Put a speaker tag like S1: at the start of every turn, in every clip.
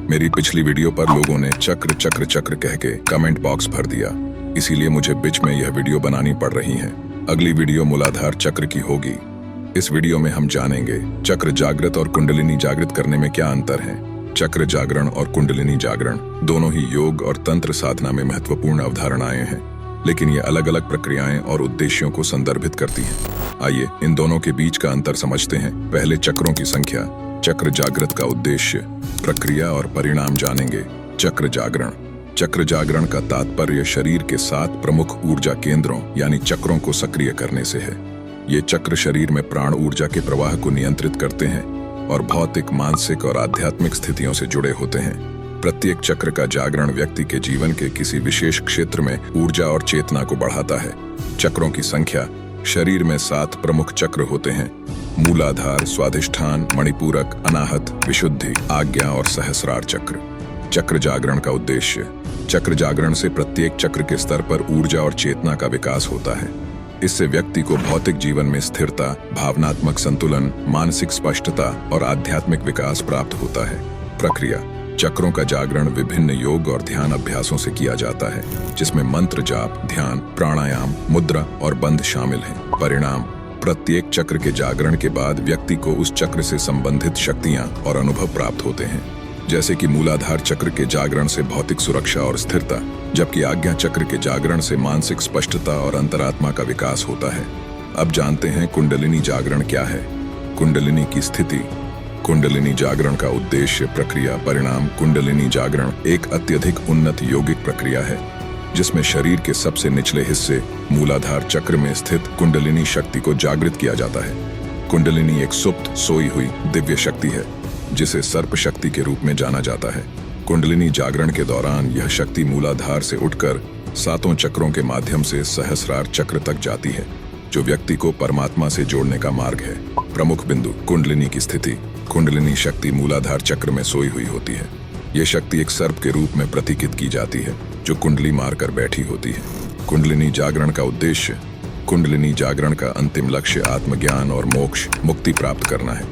S1: मेरी पिछली वीडियो पर लोगों ने चक्र चक्र चक्र कह के कमेंट बॉक्स भर दिया, इसीलिए मुझे बीच में यह वीडियो बनानी पड़ रही है। अगली वीडियो मूलाधार चक्र की होगी। इस वीडियो में हम जानेंगे चक्र जागृत और कुंडलिनी जागृत करने में क्या अंतर है। चक्र जागरण और कुंडलिनी जागरण दोनों ही योग और तंत्र साधना में महत्वपूर्ण अवधारणाएं हैं, लेकिन ये अलग अलग प्रक्रियाएं और उद्देश्यों को संदर्भित करती हैं। आइए इन दोनों के बीच का अंतर समझते हैं। पहले चक्रों की संख्या, चक्र जागृत का उद्देश्य, प्रक्रिया और परिणाम जानेंगे। चक्र जागरण। चक्र जागरण का तात्पर्य शरीर के 7 प्रमुख ऊर्जा केंद्रों यानी चक्रों को सक्रिय करने से है। ये चक्र शरीर में प्राण ऊर्जा के प्रवाह को नियंत्रित करते हैं और भौतिक, मानसिक और आध्यात्मिक स्थितियों से जुड़े होते हैं। प्रत्येक चक्र का जागरण व्यक्ति के जीवन के किसी विशेष क्षेत्र में ऊर्जा और चेतना को बढ़ाता है। चक्रों की संख्या। शरीर में 7 प्रमुख चक्र होते हैं: मूलाधार, स्वाधिष्ठान, मणिपूरक, अनाहत, विशुद्धि, आज्ञा और सहस्रार चक्र। चक्र जागरण का उद्देश्य। चक्र जागरण से प्रत्येक चक्र के स्तर पर ऊर्जा और चेतना का विकास होता है। इससे व्यक्ति को भौतिक जीवन में स्थिरता, भावनात्मक संतुलन, मानसिक स्पष्टता और आध्यात्मिक विकास प्राप्त होता है। प्रक्रिया। चक्रों का जागरण विभिन्न योग और ध्यान अभ्यासों से किया जाता है, जिसमें मंत्र जाप, ध्यान, प्राणायाम, मुद्रा और बंध शामिल हैं। परिणाम। प्रत्येक चक्र के जागरण के बाद व्यक्ति को उस चक्र से संबंधित शक्तियां और अनुभव प्राप्त होते हैं, जैसे कि मूलाधार चक्र के जागरण से भौतिक सुरक्षा और स्थिरता, जबकि आज्ञा चक्र के जागरण से मानसिक स्पष्टता और अंतरात्मा का विकास होता है। अब जानते हैं कुंडलिनी जागरण क्या है। कुंडलिनी की स्थिति। कुंडलिनी जागरण का उद्देश्य, प्रक्रिया, परिणाम। कुंडलिनी जागरण एक अत्यधिक उन्नत यौगिक प्रक्रिया है, जिसमें शरीर के सबसे निचले हिस्से मूलाधार चक्र में स्थित कुंडलिनी शक्ति को जागृत किया जाता है। कुंडलिनी एक सुप्त, सोई हुई दिव्य शक्ति है, जिसे सर्प शक्ति के रूप में जाना जाता है। कुंडलिनी जागरण के दौरान यह शक्ति मूलाधार से उठकर 7 चक्रों के माध्यम से सहस्रार चक्र तक जाती है, जो व्यक्ति को परमात्मा से जोड़ने का मार्ग है। प्रमुख बिंदु। कुंडलिनी की स्थिति। कुंडलिनी शक्ति मूलाधार चक्र में सोई हुई होती है। यह शक्ति एक सर्प के रूप में प्रतीकित की जाती है, जो कुंडली मारकर बैठी होती है। कुंडलिनी जागरण का उद्देश्य। कुंडलिनी जागरण का अंतिम लक्ष्य आत्मज्ञान और मोक्ष, मुक्ति प्राप्त करना है।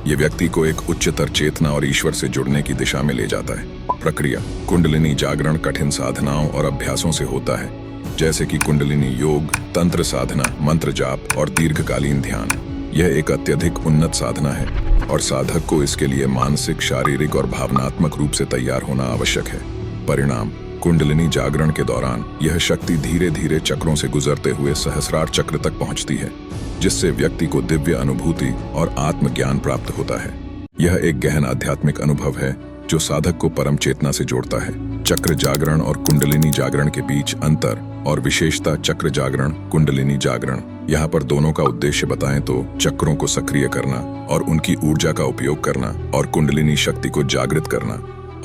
S1: यह व्यक्ति को एक उच्चतर चेतना और ईश्वर से जुड़ने की दिशा में ले जाता है। प्रक्रिया। कुंडलिनी जागरण कठिन साधनाओं और अभ्यासों से होता है, जैसे कि कुंडलिनी योग, तंत्र साधना, मंत्र जाप और दीर्घकालीन ध्यान। यह एक अत्यधिक उन्नत साधना है और साधक को इसके लिए मानसिक, शारीरिक और भावनात्मक रूप से तैयार होना आवश्यक है। परिणाम। कुंडलिनी जागरण के दौरान यह शक्ति धीरे धीरे चक्रों से गुजरते हुए सहस्रार चक्र तक पहुंचती है, जिससे व्यक्ति को दिव्य अनुभूति और आत्मज्ञान प्राप्त होता है। यह एक गहन आध्यात्मिक अनुभव है, जो साधक को परम चेतना से जोड़ता है। चक्र जागरण और कुंडलिनी जागरण के बीच अंतर और विशेषता। चक्र जागरण, कुंडलिनी जागरण। यहाँ पर दोनों का उद्देश्य बताएं तो चक्रों को सक्रिय करना और उनकी ऊर्जा का उपयोग करना, और कुंडलिनी शक्ति को जागृत करना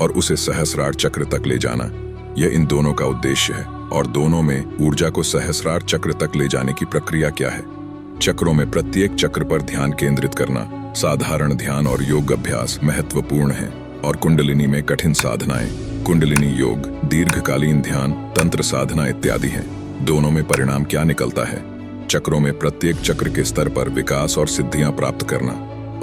S1: और उसे सहस्रार चक्र तक ले जाना। यह इन दोनों का उद्देश्य है। और दोनों में ऊर्जा को सहस्रार चक्र तक ले जाने की प्रक्रिया क्या है। चक्रों में प्रत्येक चक्र पर ध्यान केंद्रित करना, साधारण ध्यान और योग अभ्यास महत्वपूर्ण है, और कुंडलिनी में कठिन साधनाएं, कुंडलिनी योग, दीर्घकालीन ध्यान, तंत्र साधना इत्यादि हैं। दोनों में परिणाम क्या निकलता है। चक्रों में प्रत्येक चक्र के स्तर पर विकास और सिद्धियां प्राप्त करना,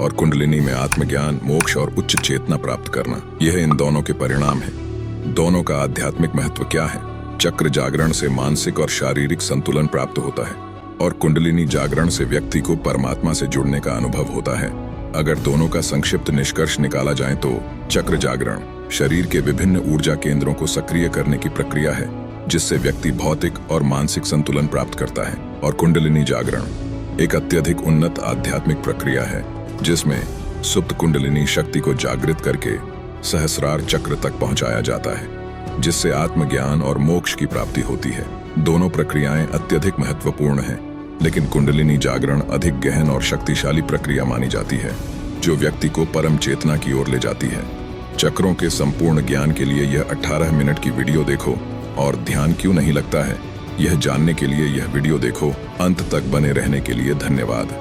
S1: और कुंडलिनी में आत्मज्ञान, मोक्ष और उच्च चेतना प्राप्त करना। यह इन दोनों के परिणाम है। दोनों का आध्यात्मिक महत्व क्या है। चक्र जागरण से मानसिक और शारीरिक संतुलन प्राप्त होता है, और कुंडलिनी जागरण से व्यक्ति को परमात्मा से जुड़ने का अनुभव होता है। अगर दोनों का संक्षिप्त निष्कर्ष निकाला जाए तो चक्र जागरण शरीर के विभिन्न ऊर्जा केंद्रों को सक्रिय करने की प्रक्रिया है, जिससे व्यक्ति भौतिक और मानसिक संतुलन प्राप्त करता है। और कुंडलिनी जागरण एक अत्यधिक उन्नत आध्यात्मिक प्रक्रिया है, जिसमें सुप्त कुंडलिनी शक्ति को जागृत करके सहस्रार चक्र तक पहुंचाया जाता है, जिससे आत्मज्ञान और मोक्ष की प्राप्ति होती है। दोनों प्रक्रियाएं अत्यधिक महत्वपूर्ण हैं, लेकिन कुंडलिनी जागरण अधिक गहन और शक्तिशाली प्रक्रिया मानी जाती है, जो व्यक्ति को परम चेतना की ओर ले जाती है। चक्रों के संपूर्ण ज्ञान के लिए यह 18 मिनट की वीडियो देखो, और ध्यान क्यों नहीं लगता है, यह जानने के लिए यह वीडियो देखो। अंत तक बने रहने के लिए धन्यवाद।